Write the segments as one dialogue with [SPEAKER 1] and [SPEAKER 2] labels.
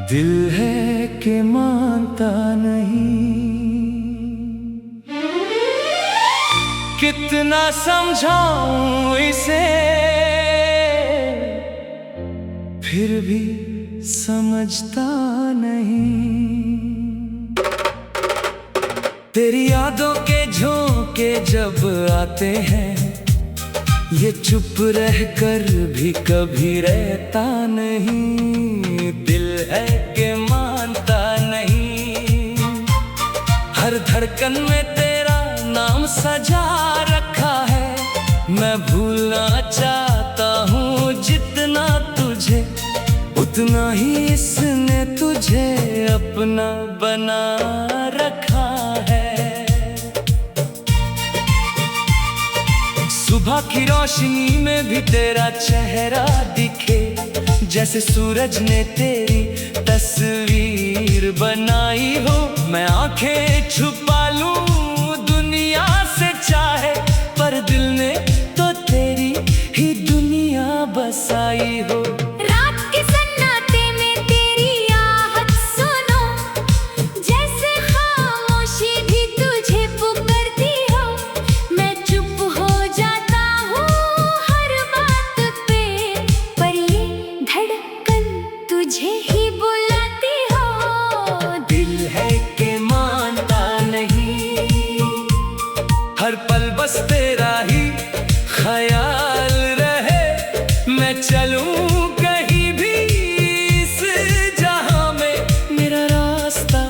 [SPEAKER 1] दिल है कि मानता नहीं, कितना समझाऊं इसे, फिर भी समझता नहीं। तेरी यादों के झोंके जब आते हैं, ये चुप रहकर भी कभी रहता नहीं। दिल है कि मानता नहीं, हर धड़कन में तेरा नाम सजा रखा है। मैं भूलना चाहता हूँ जितना तुझे, उतना ही इसने तुझे अपना बना रखा है। सुबह की रोशनी में भी तेरा चेहरा दिखे, जैसे सूरज ने तेरी तस्वीर बनाई हो। मैं आंखें छुपा लूं दुनिया से चाहे, पर दिल ने तो तेरी ही दुनिया बसाई हो। हर पल बस तेरा ही ख्याल रहे, मैं चलूं कहीं भी इस जहां में, मेरा रास्ता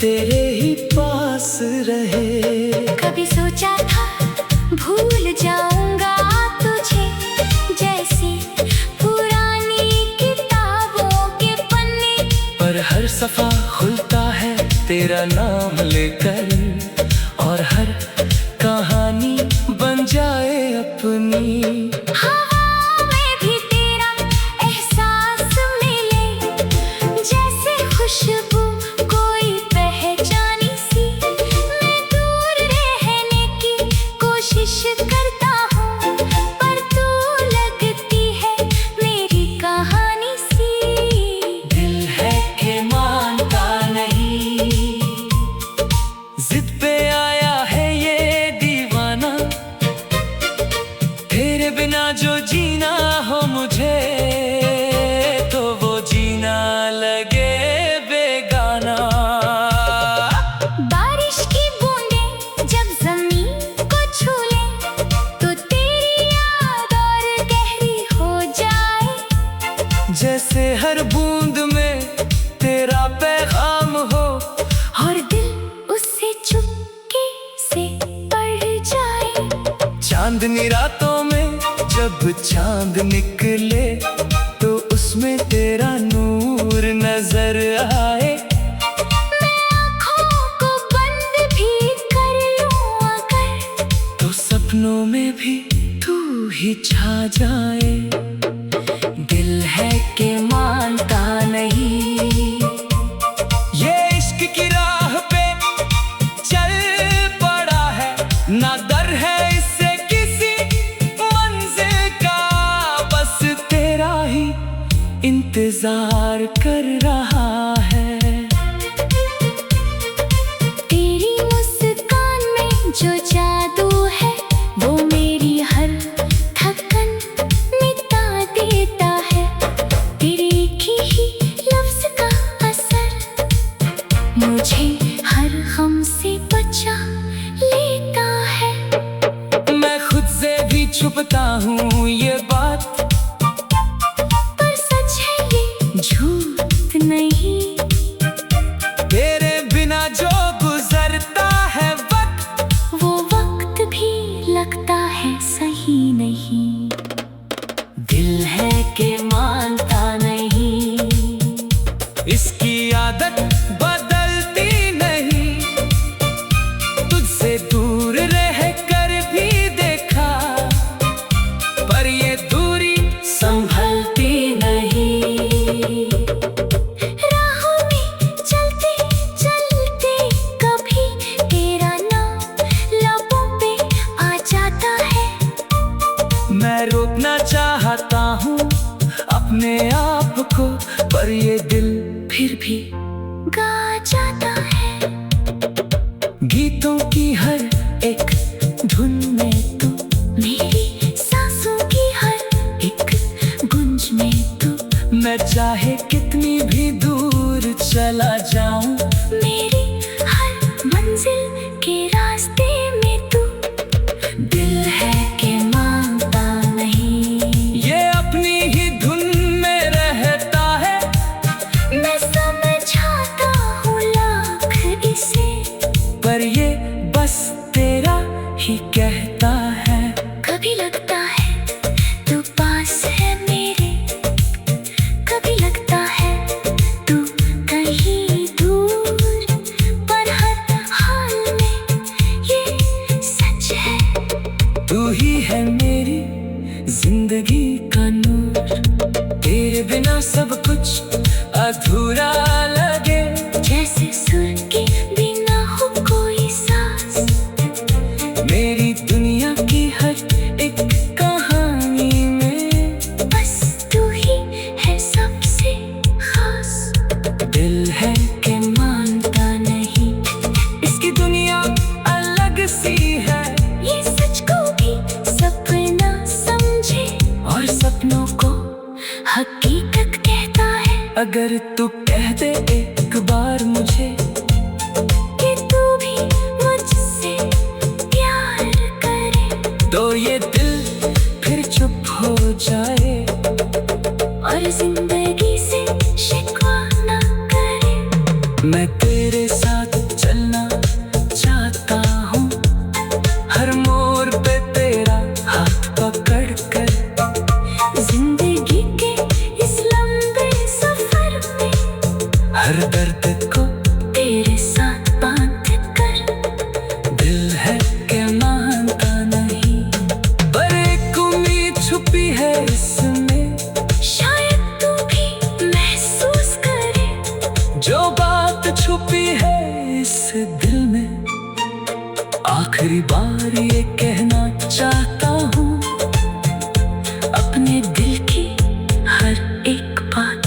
[SPEAKER 1] तेरे ही पास रहे।
[SPEAKER 2] कभी सोचा था भूल जाऊंगा तुझे, जैसे पुरानी किताबों के पन्ने,
[SPEAKER 1] पर हर सफा खुलता है तेरा नाम लेकर, और हर कहानी बन जाए अपनी।
[SPEAKER 2] हवा में भी तेरा एहसास मिले, जैसे खुशबू कोई पहचानी सी। मैं दूर रहने की कोशिश करता हूँ, पर तू लगती है मेरी कहानी सी।
[SPEAKER 1] दिल है कि मानता नहीं, जिद पे आया है ये दीवाना, तेरे बिना जो जीना हो मुझे, तो वो जीना लगे बेगाना।
[SPEAKER 2] बारिश की बूंदें जब जमीन को छू लें, तो तेरी याद और गहरी हो जाए,
[SPEAKER 1] जैसे हर बूंद में तेरा पैगाम हो,
[SPEAKER 2] और दिल उससे चुपके से पढ़ जाए।
[SPEAKER 1] चांदनी रातों में जब चांद निकले, तो उसमें तेरा नूर नजर आए।
[SPEAKER 2] मैं आँखों को बंद भी कर लूं अगर,
[SPEAKER 1] तो सपनों में भी तू ही छा जाए। दिल है कि मानता नहीं, ये इश्क की राह पे चल पड़ा है, ना डर है इससे किसी मंजिल का, बस तेरा ही इंतजार कर रहा है।
[SPEAKER 2] तेरी मुस्कान में जो जादू है, वो मेरी हर थकन मिटा देता है। तेरे एक ही लफ्ज का असर मुझे हर गम से बचा लेता है।
[SPEAKER 1] मैं खुद से भी छुपता हूँ ये बात,
[SPEAKER 2] पर सच है ये झूठ नहीं।
[SPEAKER 1] तेरे बिना जो गुजरता है वक्त,
[SPEAKER 2] वो वक्त भी लगता है सही नहीं।
[SPEAKER 1] दिल है कि मानता नहीं, इसकी आदत बदलती नहीं। तुझसे दूर रह कर भी देखा, पर ये गीतों की हर एक धुन में तू,
[SPEAKER 2] मेरी सांसों की हर एक गूंज में तू,
[SPEAKER 1] मैं चाहे कितनी भी दूर चला जाऊं,
[SPEAKER 2] मेरी हर मंजिल के रास्ते में तू। दिल है कि मानता नहीं,
[SPEAKER 1] ये अपनी ही धुन में रहता है।
[SPEAKER 2] मैं समझाता हूँ लाख इसे,
[SPEAKER 1] पर ये बस तेरा ही कहता है।
[SPEAKER 2] कभी लगता है तू पास है मेरे, कभी लगता है तू कहीं दूर, पर हर हाल में ये सच है।
[SPEAKER 1] तू ही है मेरी जिंदगी का नूर, तेरे बिना सब कुछ अधूरा लगे।
[SPEAKER 2] जैसे सुर के बिना हो कोई सांस,
[SPEAKER 1] मेरी दुनिया की हर एक कहानी में
[SPEAKER 2] बस तू ही है सबसे खास।
[SPEAKER 1] दिल है कि मानता नहीं, इसकी दुनिया अलग सी है।
[SPEAKER 2] ये सच को भी सपना समझे,
[SPEAKER 1] और सपनों को
[SPEAKER 2] हकीकत कहता है।
[SPEAKER 1] अगर तू कह दे एक बार मुझे
[SPEAKER 2] कि तू भी मुझसे प्यार करे,
[SPEAKER 1] तो ये दिल फिर चुप हो जाए
[SPEAKER 2] और जिंदगी से शिकवा न करे।
[SPEAKER 1] मैं तेरे साथ चलना चाहता हूँ, हर मोड़ पे तेरा हाथ पकड़ कर।
[SPEAKER 2] जिंदगी के इस लंबे सफर में
[SPEAKER 1] हर दर्द को
[SPEAKER 2] तेरे साथ बांध कर।
[SPEAKER 1] दिल है कि मानता नहीं, पर एक उम्मीद छुपी है इसमें।
[SPEAKER 2] शायद तू भी महसूस करे,
[SPEAKER 1] जो बात छुपी है इस दिल में, आखिरी बार ये कहना चाहता हूँ।
[SPEAKER 2] अपने दिल की हर एक बात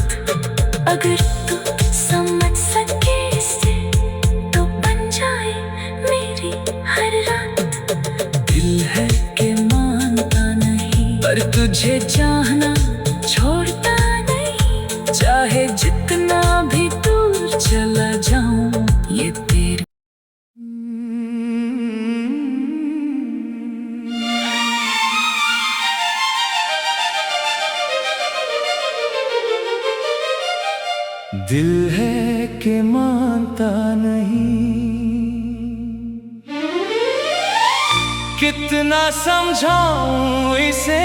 [SPEAKER 2] अगर तू समझ सके इसे, तो बन जाए मेरी हर रात।
[SPEAKER 1] दिल है कि मानता नहीं, पर तुझे चाहना छोड़ता नहीं। चाहे जितना भी दूर चला जाऊं, ये तेरी दिल है कि मानता नहीं। कितना समझाऊं इसे,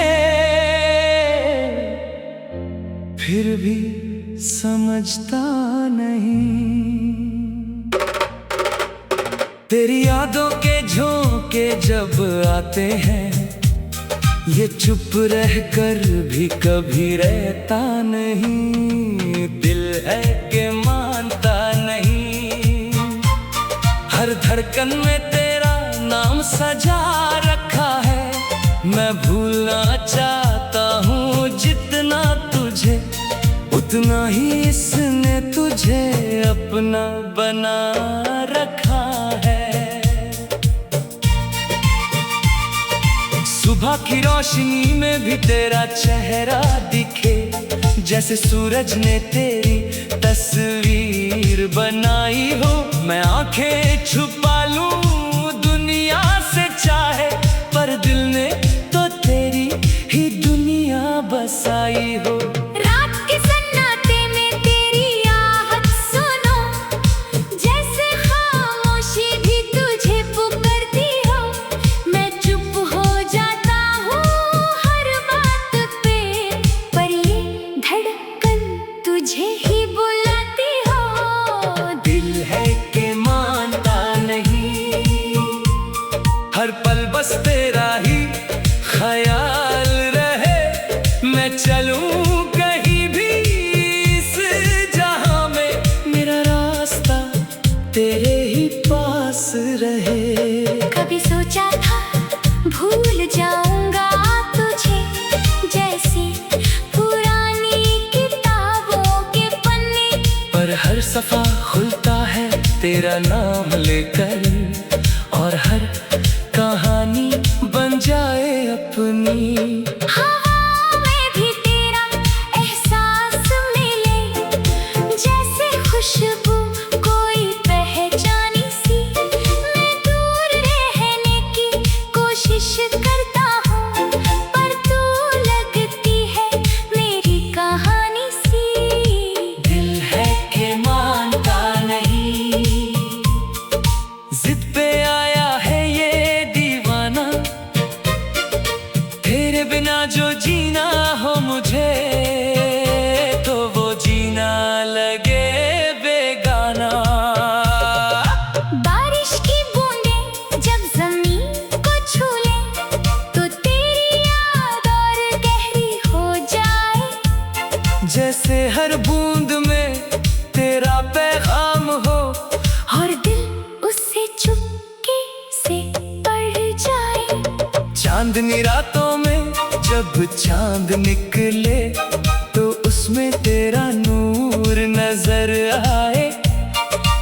[SPEAKER 1] फिर भी समझता नहीं। तेरी यादों के झोंके जब आते हैं, ये चुप रहकर भी कभी रहता नहीं। दिल है कि मानता नहीं, हर धड़कन में तेरा नाम सजा रखा है। मैं भूलना चाहता हूँ जितना तुझे, उतना ही इसने तुझे अपना बना रखा है। सुबह की रोशनी में भी तेरा चेहरा दिखे, जैसे सूरज ने तेरी तस्वीर बनाई हो। मैं आंखें छुपा लूं दुनिया से चाहे, पर दिल ने तो तेरी ही दुनिया बसाई हो।
[SPEAKER 2] रात के सन्नाटे में तेरी आहट सुनो, जैसे खामोशी भी तुझे पुकारती हो। मैं चुप हो जाता हूँ हर बात पे, पर ये धड़कन तुझे ही बुलाती हो।
[SPEAKER 1] दिल है कि मानता नहीं, हर पल बस तेरा ही ख्याल रहे। मैं चलूं कहीं भी इस जहां में, मेरा रास्ता तेरे ही पास रहे।
[SPEAKER 2] कभी सोचा था भूल जाऊंगा तुझे, जैसे पुरानी किताबों के पन्ने,
[SPEAKER 1] पर हर सफा खुलता है तेरा नाम लेकर, और हर कहानी बन जाए अपनी।
[SPEAKER 2] हवा में भी तेरा एहसास मिले, जैसे खुशबू कोई पहचानी सी। मैं दूर रहने की कोशिश करता हूँ, पर तू लगती है मेरी कहानी सी।
[SPEAKER 1] दिल है कि मानता नहीं, जिद पे आया है ये दीवाना। तेरे बिना जो जीना हो मुझे, तो वो जीना लगे बेगाना।
[SPEAKER 2] बारिश की बूंदें जब जमीन को छू लें, तो तेरी याद और गहरी हो जाए।
[SPEAKER 1] जैसे हर बूंद में तेरा पैगाम हो,
[SPEAKER 2] और दिल उससे चुपके से पढ़ जाए।
[SPEAKER 1] चांदनी रातों में जब चांद निकले, तो उसमें तेरा नूर नजर आए।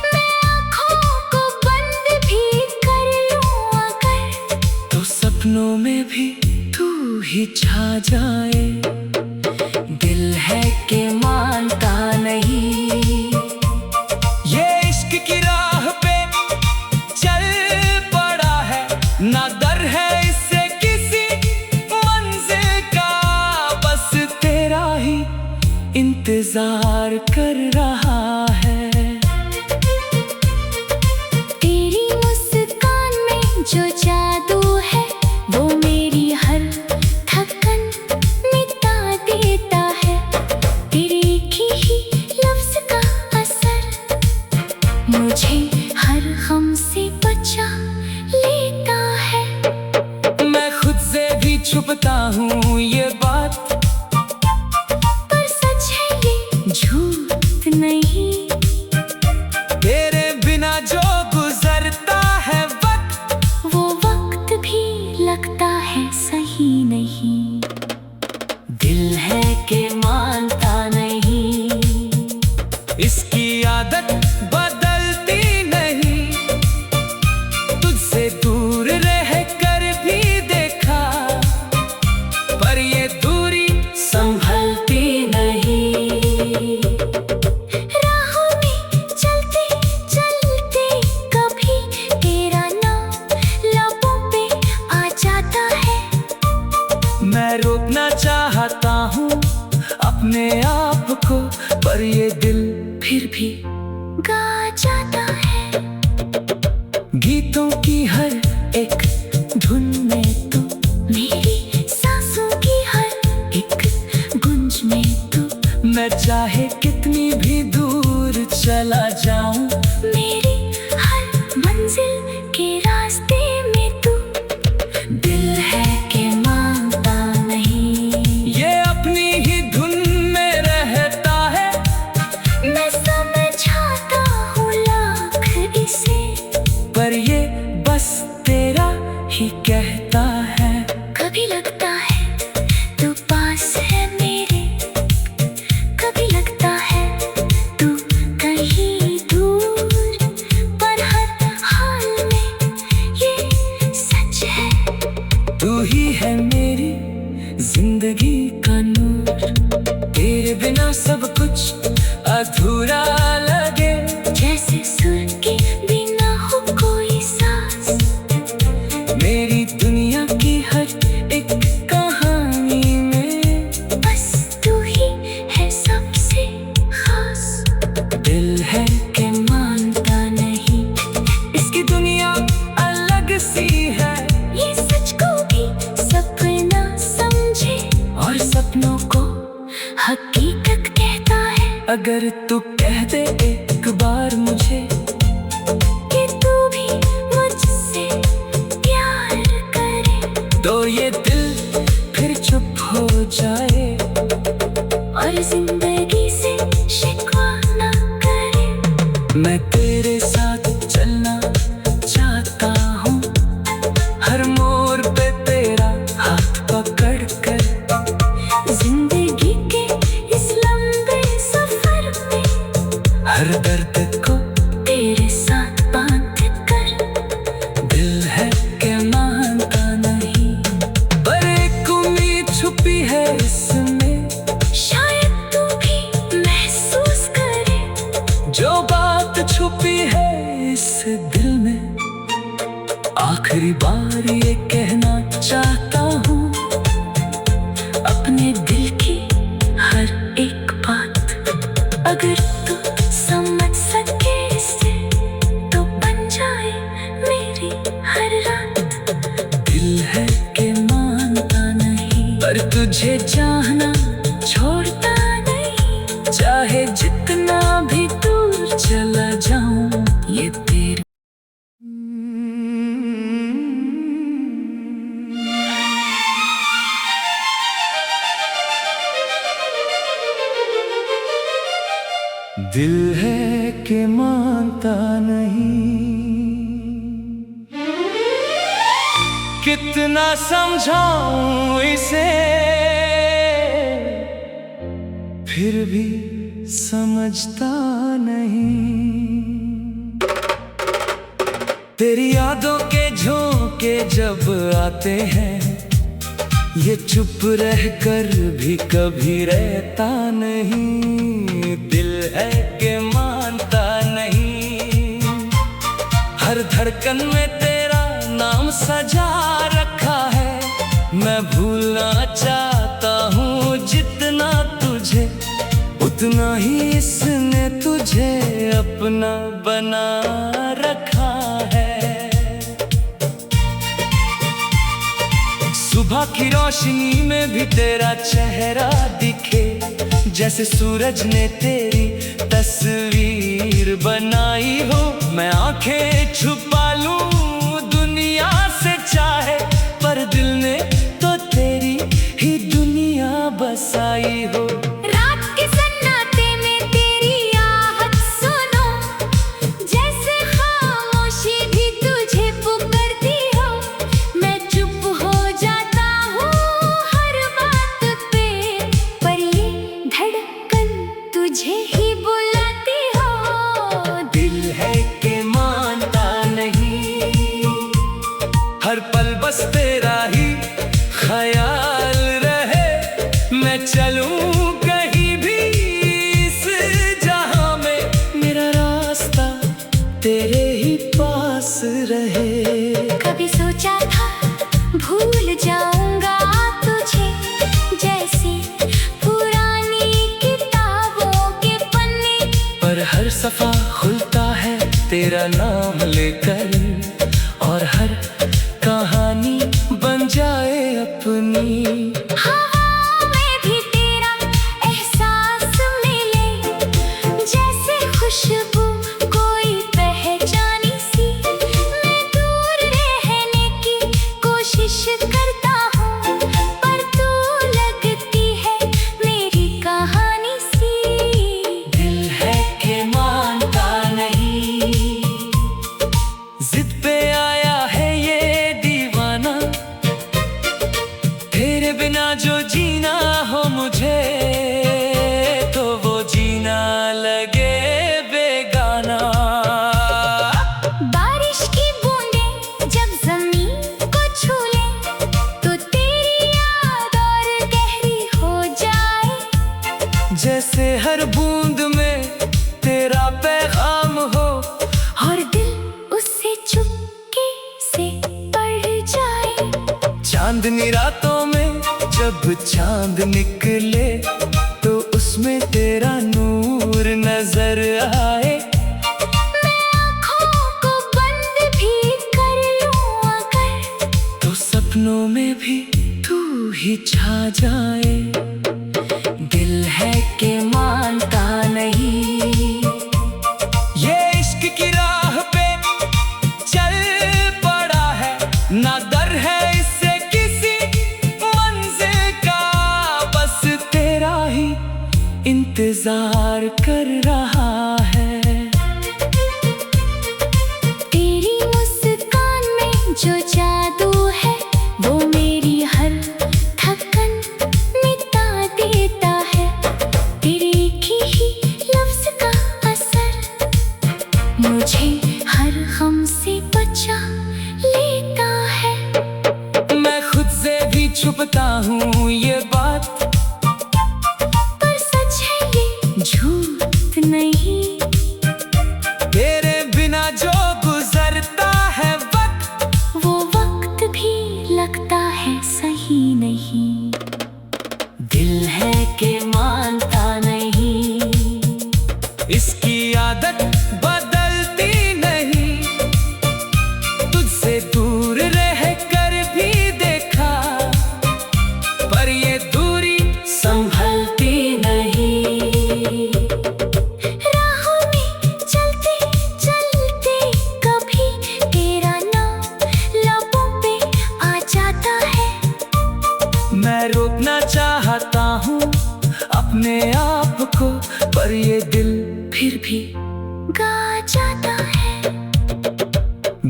[SPEAKER 2] मैं आँखों को बंद भी कर लूं अगर,
[SPEAKER 1] तो सपनों में भी तू ही छा जाए। दिल है कि मानता नहीं, ये इश्क की राह पे चल पड़ा है। ना डर है इससे किसी मंजिल का, बस तेरा ही इंतजार कर रहा है।
[SPEAKER 2] तेरी मुस्कान में जो जादू है, वो मेरी हर थकन मिटा देता है। तेरे एक ही लफ्ज का असर मुझे हर गम से बचा लेता है।
[SPEAKER 1] मैं खुद से भी छुपता हूँ ये बात,
[SPEAKER 2] पर सच है ये झूठ नहीं।
[SPEAKER 1] तेरे बिना जो गुजरता है वक्त,
[SPEAKER 2] वो वक्त भी लगता है सही नहीं।
[SPEAKER 1] दिल है कि मानता नहीं, इसकी आदत बदलती नहीं। तुझसे दूर रह कर भी देखा, पर ये दूरी संभलती नहीं।
[SPEAKER 2] राहों में चलते चलते कभी तेरा नाम लबों पे आ जाता है।
[SPEAKER 1] मैं रोकना चाहता हूँ अपने आप को, पर ये दिल फिर भी
[SPEAKER 2] गा जाता है।
[SPEAKER 1] गीतों की हर एक धुन में तू,
[SPEAKER 2] मेरी सांसों की हर एक गुंज में तू।
[SPEAKER 1] मैं चाहे कितनी भी दूर चला जाऊं,
[SPEAKER 2] मेरी हर मंजिल के रास्ते में तू। दिल है कि मानता नहीं,
[SPEAKER 1] ये अपनी ही धुन में रहता है।
[SPEAKER 2] मैं समझाता हूँ लाख इसे,
[SPEAKER 1] पर ये बस तेरा ही कहता है।
[SPEAKER 2] कभी लगता है तू पास है मेरे, कभी लगता है तू कहीं दूर। पर हर हाल में ये सच है,
[SPEAKER 1] तू ही है मेरी जिंदगी का नूर। तेरे बिना सब कुछ अधूरा लगे,
[SPEAKER 2] जैसे सुर के बिना हो कोई सांस।
[SPEAKER 1] मेरी दुनिया की हर एक कहानी में
[SPEAKER 2] बस तू ही है सबसे खास।
[SPEAKER 1] दिल है कि मानता नहीं, इसकी दुनिया अलग सी है।
[SPEAKER 2] ये सच को भी सपना समझे,
[SPEAKER 1] और सपनों को
[SPEAKER 2] हकीकत कहता है।
[SPEAKER 1] अगर तू कह दे एक बार मुझे,
[SPEAKER 2] कि तू भी मुझसे प्यार करे,
[SPEAKER 1] तो ये दिल फिर चुप हो जाए।
[SPEAKER 2] और जिंदगी से शिकवा न करे।
[SPEAKER 1] मैं तेरे साथ चलना चाहता हूँ, हर मोड़ पे तेरा हाथ पकड़ कर।
[SPEAKER 2] जिंदगी के इस लंबे सफर में
[SPEAKER 1] आखिरी बार ये कहना चाहता हूँ, अपने दिल की हर एक बात। अगर तू समझ सके इसे तो बन जाए मेरी हर रात। दिल है कि मानता नहीं, पर तुझे चाहना छोड़ता नहीं। चाहे जितना भी दूर चला जाऊं, ये तेरी दिल है कि मानता नहीं। कितना समझाऊं इसे, फिर भी समझता नहीं। तेरी यादों के झोंके जब आते हैं, ये चुप रहकर भी कभी रहता नहीं। दिल है कि मानता नहीं, हर धड़कन में तेरा नाम सजा रखा है। मैं भूलना चाहता हूँ जितना तुझे, उतना ही इसने तुझे अपना बना रखा है। सुबह की रोशनी में भी तेरा चेहरा दिखे, जैसे सूरज ने तेरी तस्वीर बनाई हो। मैं आंखें छुपा लूं दुनिया से चाहे, पर दिल ने तो तेरी ही दुनिया बसाई हो।
[SPEAKER 2] रात के सन्नाटे में तेरी आहट सुनो, जैसे खामोशी भी तुझे पुकारती हो। मैं चुप हो जाता हूँ हर बात पे, पर ये धड़कन तुझे ही बुलाती हो।
[SPEAKER 1] दिल है कि मानता नहीं, हर पल बस तेरा ही ख्याल रहे। मैं चलूं कहीं भी इस जहां में, मेरा रास्ता तेरे ही पास रहे।
[SPEAKER 2] कभी सोचा था भूल जाऊंगा तुझे, जैसे पुरानी किताबों के पन्ने,
[SPEAKER 1] पर हर सफा खुलता है तेरा नाम लेकर, और हर कहानी बन जाए अपनी।
[SPEAKER 2] हवा में भी तेरा एहसास मिले, जैसे खुशबू कोई पहचानी सी। मैं दूर रहने की कोशिश करता हूँ, पर तू लगती है मेरी कहानी सी।
[SPEAKER 1] दिल है कि मानता नहीं, जिद पे आया है ये दीवाना। तेरे बिना जो जीना हो मुझे, तो वो जीना लगे बेगाना।
[SPEAKER 2] बारिश की बूंदें जब जमीन को छू लें, तो तेरी याद और गहरी हो जाए।
[SPEAKER 1] जैसे हर बूंद में तेरा पैगाम हो,
[SPEAKER 2] और दिल उससे चुपके से पढ़ जाए।
[SPEAKER 1] चांदनी रातों में जब चांद निकले, तो उसमें तेरा नूर नजर आए।
[SPEAKER 2] मैं आँखों को बंद भी कर लूं अगर,
[SPEAKER 1] तो सपनों में भी तू ही छा जाए। दिल है कि मानता नहीं, ये इश्क की राह पे चल पड़ा है। ना डर है इससे किसी मंजिल का, बस तेरा ही इंतजार कर रहा है।
[SPEAKER 2] तेरी मुस्कान में जो जादू है, वो मेरी हर थकन मिटा देता है। तेरे एक ही लफ्ज का असर मुझे हर गम से बचा लेता है।
[SPEAKER 1] मैं खुद से भी छुपता हूँ ये बात,
[SPEAKER 2] पर सच है ये झूठ नहीं।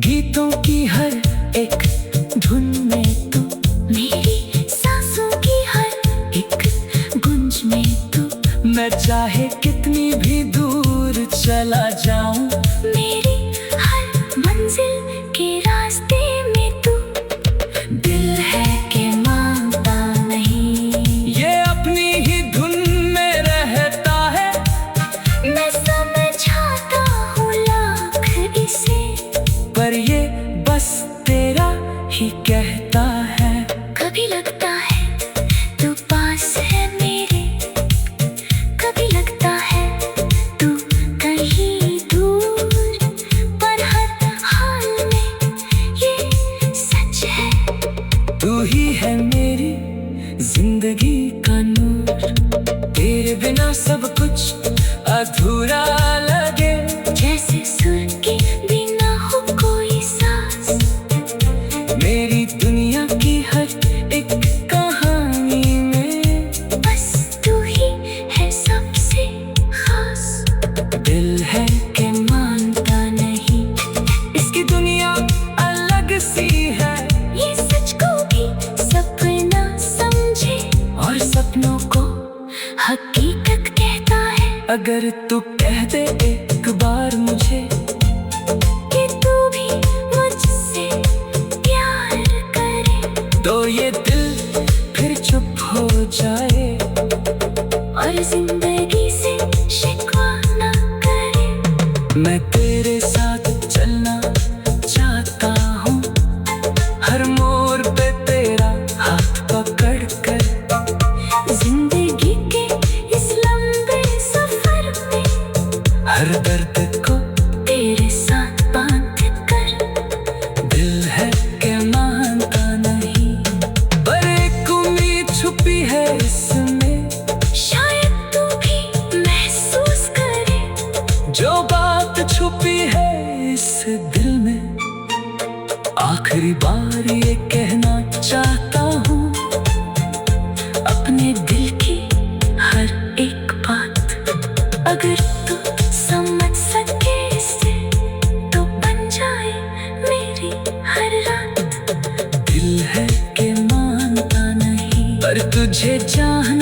[SPEAKER 1] गीतों की हर एक धुन में तू,
[SPEAKER 2] मेरी सांसों की हर एक गूंज में तू।
[SPEAKER 1] मैं चाहे कितनी भी दूर चला जाऊं,
[SPEAKER 2] मेरी हर मंजिल के रास्ते में तू। दिल है कि मानता नहीं,
[SPEAKER 1] ये अपनी ही धुन में रहता है।
[SPEAKER 2] मैं समझाता हूँ लाख इसे,
[SPEAKER 1] पर ये बस तेरा ही कहता है।
[SPEAKER 2] कभी लगता है तू पास है मेरे, कभी लगता है तू कहीं दूर, पर हर हाल में ये सच है।
[SPEAKER 1] तू ही है मेरी जिंदगी का नूर, तेरे बिना सब कुछ अधूरा लगे।
[SPEAKER 2] जैसे सुर के बिना हो कोई सांस,
[SPEAKER 1] मेरी दुनिया की हर एक कहानी में
[SPEAKER 2] बस तू ही है सबसे खास।
[SPEAKER 1] दिल है कि मानता नहीं, इसकी दुनिया अलग सी है।
[SPEAKER 2] ये सच को भी सपना समझे,
[SPEAKER 1] और सपनों को
[SPEAKER 2] हकीकत कहता है।
[SPEAKER 1] अगर तू कह दे एक बार मुझे
[SPEAKER 2] कि तू भी मुझसे प्यार करे,
[SPEAKER 1] तो ये दिल फिर चुप हो जाए
[SPEAKER 2] और जिंदगी से शिकवा न करे।
[SPEAKER 1] मैं तेरे साथ चलना चाहता हूँ, हर मोड़ पे तेरा हाथ पकड़ कर।
[SPEAKER 2] जिंदगी के इस लंबे सफर में
[SPEAKER 1] हर दर्द को
[SPEAKER 2] तेरे साथ बांध कर।
[SPEAKER 1] दिल है कि मानता नहीं, पर एक उम्मीद छुपी है इसमें।
[SPEAKER 2] शायद तू भी महसूस करे
[SPEAKER 1] जो बात छुपी है इस दिल में, आखिरी बार ये कहना चाहता हूँ।
[SPEAKER 2] अपने दिल की हर एक बात, अगर तू समझ सके इसे, तो बन जाए मेरी हर रात।
[SPEAKER 1] दिल है कि मानता नहीं, पर तुझे चाहना